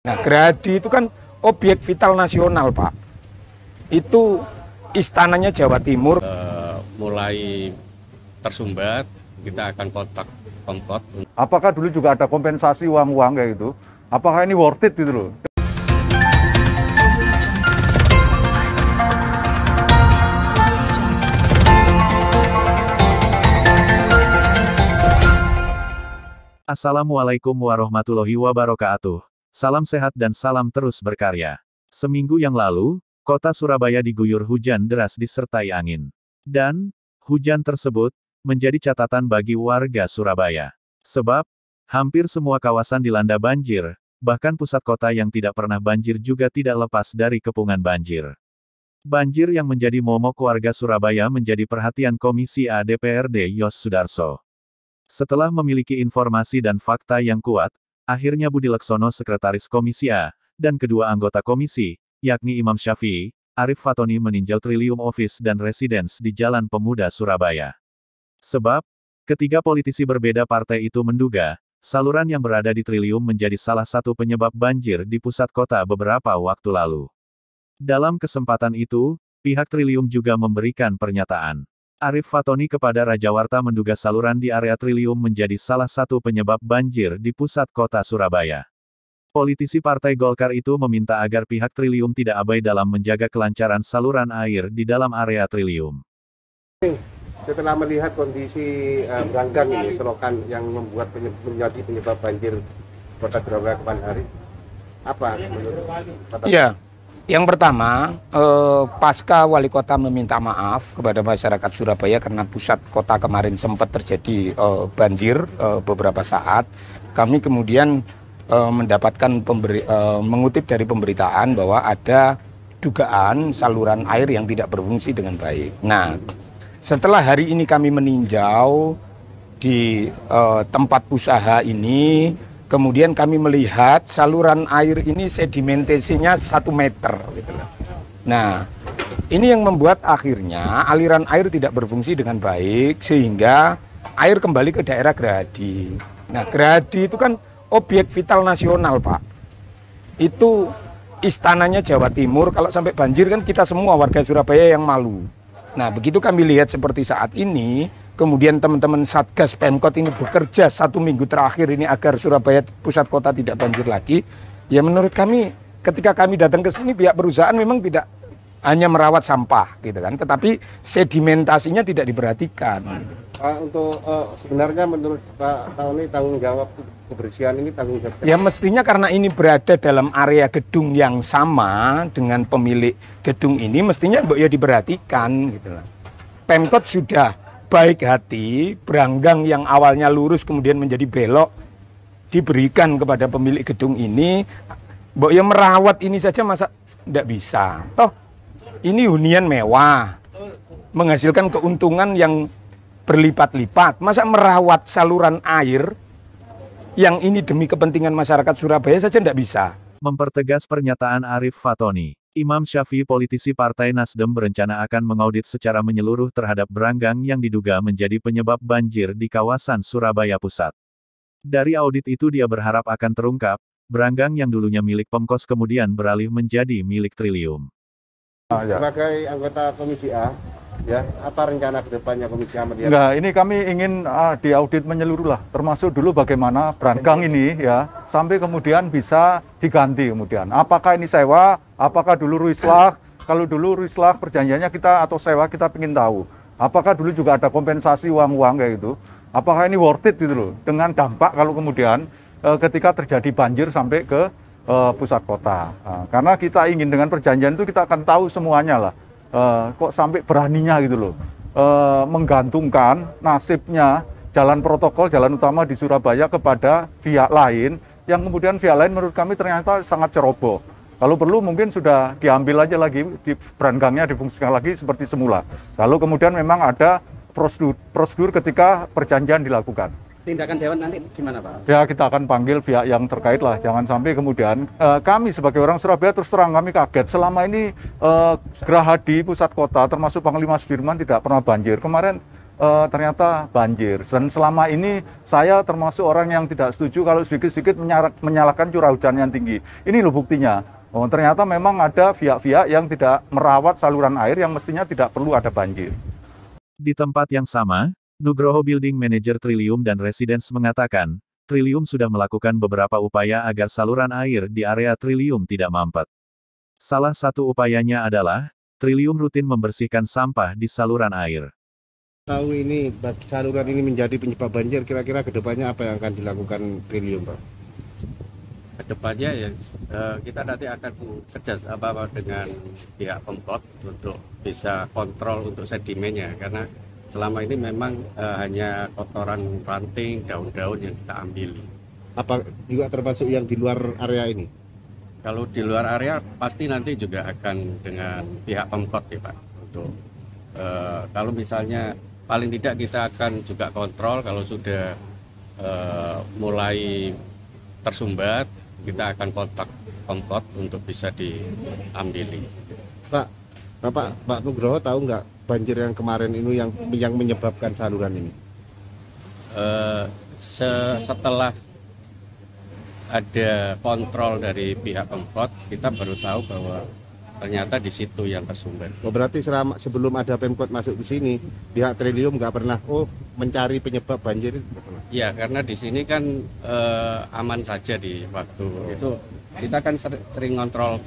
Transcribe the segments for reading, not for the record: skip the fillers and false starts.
Nah, Gerahadi itu kan objek vital nasional, Pak. Itu istananya Jawa Timur. Mulai tersumbat, kita akan kontak Pemkot. Apakah dulu juga ada kompensasi uang-uang kayak gitu? Apakah ini worth it gitu loh? Assalamualaikum warahmatullahi wabarakatuh. Salam sehat dan salam terus berkarya. Seminggu yang lalu, kota Surabaya diguyur hujan deras disertai angin. Dan, hujan tersebut menjadi catatan bagi warga Surabaya. Sebab, hampir semua kawasan dilanda banjir, bahkan pusat kota yang tidak pernah banjir juga tidak lepas dari kepungan banjir. Banjir yang menjadi momok warga Surabaya menjadi perhatian Komisi A DPRD Yos Sudarso. Setelah memiliki informasi dan fakta yang kuat, akhirnya Budi Leksono Sekretaris Komisi A, dan kedua anggota komisi, yakni Imam Syafi'i, Arif Fatoni meninjau Trillium Office dan Residence di Jalan Pemuda Surabaya. Sebab, ketiga politisi berbeda partai itu menduga, saluran yang berada di Trillium menjadi salah satu penyebab banjir di pusat kota beberapa waktu lalu. Dalam kesempatan itu, pihak Trillium juga memberikan pernyataan. Arif Fatoni kepada Raja Warta menduga saluran di area Trillium menjadi salah satu penyebab banjir di pusat kota Surabaya. Politisi Partai Golkar itu meminta agar pihak Trillium tidak abai dalam menjaga kelancaran saluran air di dalam area Trillium. Setelah melihat kondisi beranggang ini, selokan yang membuat menjadi penyebab banjir kota Surabaya kemarin hari, apa menurut Pak? Ya, yang pertama, pasca wali kota meminta maaf kepada masyarakat Surabaya karena pusat kota kemarin sempat terjadi banjir beberapa saat. Kami kemudian mendapatkan mengutip dari pemberitaan bahwa ada dugaan saluran air yang tidak berfungsi dengan baik. Nah, setelah hari ini kami meninjau di tempat usaha ini, kemudian kami melihat saluran air ini sedimentasinya 1 meter. Gitu. Nah, ini yang membuat akhirnya aliran air tidak berfungsi dengan baik, sehingga air kembali ke daerah Gerahadi. Nah, Gerahadi itu kan objek vital nasional, Pak. Itu istananya Jawa Timur, kalau sampai banjir kan kita semua warga Surabaya yang malu. Nah, begitu kami lihat seperti saat ini, kemudian teman-teman Satgas Pemkot ini bekerja 1 minggu terakhir ini agar Surabaya pusat kota tidak banjir lagi. Ya menurut kami, ketika kami datang ke sini, pihak perusahaan memang tidak hanya merawat sampah, gitu kan, tetapi sedimentasinya tidak diperhatikan. Gitu. Untuk sebenarnya menurut Pak Tauni tanggung jawab kebersihan ini tanggung jawab? Ya mestinya karena ini berada dalam area gedung yang sama dengan pemilik gedung ini, mestinya ya diperhatikan, gitu lah. Pemkot sudah baik hati, beranggang yang awalnya lurus kemudian menjadi belok diberikan kepada pemilik gedung ini. Mbok ya merawat ini saja masa tidak bisa. Toh ini hunian mewah, menghasilkan keuntungan yang berlipat-lipat. Masa merawat saluran air yang ini demi kepentingan masyarakat Surabaya saja tidak bisa. Mempertegas pernyataan Arif Fatoni, Imam Syafi'i politisi Partai Nasdem berencana akan mengaudit secara menyeluruh terhadap beranggang yang diduga menjadi penyebab banjir di kawasan Surabaya Pusat. Dari audit itu dia berharap akan terungkap, beranggang yang dulunya milik Pemkos kemudian beralih menjadi milik Trillium. Sebagai anggota Komisi A, ya, apa rencana ke depannya Komisi A melihat? Enggak, ini kami ingin diaudit menyeluruh lah, termasuk dulu bagaimana beranggang ini ya, sampai kemudian bisa diganti kemudian. Apakah ini sewa, apakah dulu ruislah, kalau dulu ruislah perjanjiannya kita atau sewa kita ingin tahu. Apakah dulu juga ada kompensasi uang-uang kayak gitu, apakah ini worth it gitu loh, dengan dampak kalau kemudian ketika terjadi banjir sampai ke pusat kota. Karena kita ingin dengan perjanjian itu kita akan tahu semuanya lah. Kok sampai beraninya gitu loh, menggantungkan nasibnya jalan protokol, jalan utama di Surabaya kepada pihak lain, yang kemudian pihak lain menurut kami ternyata sangat ceroboh. Kalau perlu mungkin sudah diambil aja lagi, di beranggangnya difungsikan lagi seperti semula. Lalu kemudian memang ada prosedur ketika perjanjian dilakukan. Tindakan Dewan nanti gimana Pak? Ya kita akan panggil pihak yang terkait lah, jangan sampai kemudian kami sebagai orang Surabaya terus terang kami kaget. Selama ini Gerahadi pusat kota termasuk Panglima Sudirman tidak pernah banjir. Kemarin ternyata banjir. Dan selama ini saya termasuk orang yang tidak setuju kalau sedikit-sedikit menyalahkan curah hujan yang tinggi. Ini loh buktinya. Oh, ternyata memang ada pihak-pihak yang tidak merawat saluran air yang mestinya tidak perlu ada banjir. Di tempat yang sama, Nugroho Building Manager Trillium dan Residence mengatakan, Trillium sudah melakukan beberapa upaya agar saluran air di area Trillium tidak mampet. Salah satu upayanya adalah, Trillium rutin membersihkan sampah di saluran air. Tahu ini saluran ini menjadi penyebab banjir, kira-kira kedepannya apa yang akan dilakukan Trillium, Pak? Kedepannya ya kita nanti akan kerjasama dengan pihak Pemkot untuk bisa kontrol untuk sedimennya, karena selama ini memang hanya kotoran ranting, daun-daun yang kita ambil. Apa juga termasuk yang di luar area ini? Kalau di luar area pasti nanti juga akan dengan pihak Pemkot ya Pak. Untuk kalau misalnya paling tidak kita akan juga kontrol kalau sudah mulai tersumbat, kita akan kontak Pemkot untuk bisa diambil. Pak Nugroho tahu nggak banjir yang kemarin ini yang menyebabkan saluran ini? Setelah ada kontrol dari pihak Pemkot, kita baru tahu bahwa ternyata di situ yang tersumbat. Oh, berarti sebelum ada Pemkot masuk di sini, pihak Trillium nggak pernah mencari penyebab banjir? Ya, karena di sini kan aman saja di waktu itu. Kita kan sering kontrol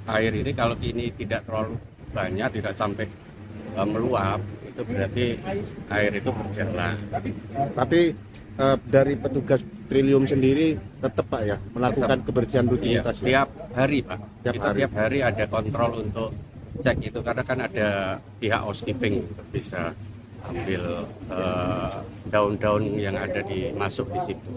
air ini, kalau ini tidak terlalu banyak, tidak sampai meluap, itu berarti air itu berjalan. Tapi dari petugas Trillium sendiri tetap Pak ya melakukan kebersihan rutinitas. Iya, tiap hari Pak. Tiap hari ada kontrol untuk cek itu, karena kan ada pihak housekeeping untuk bisa ambil daun-daun yang ada masuk di situ.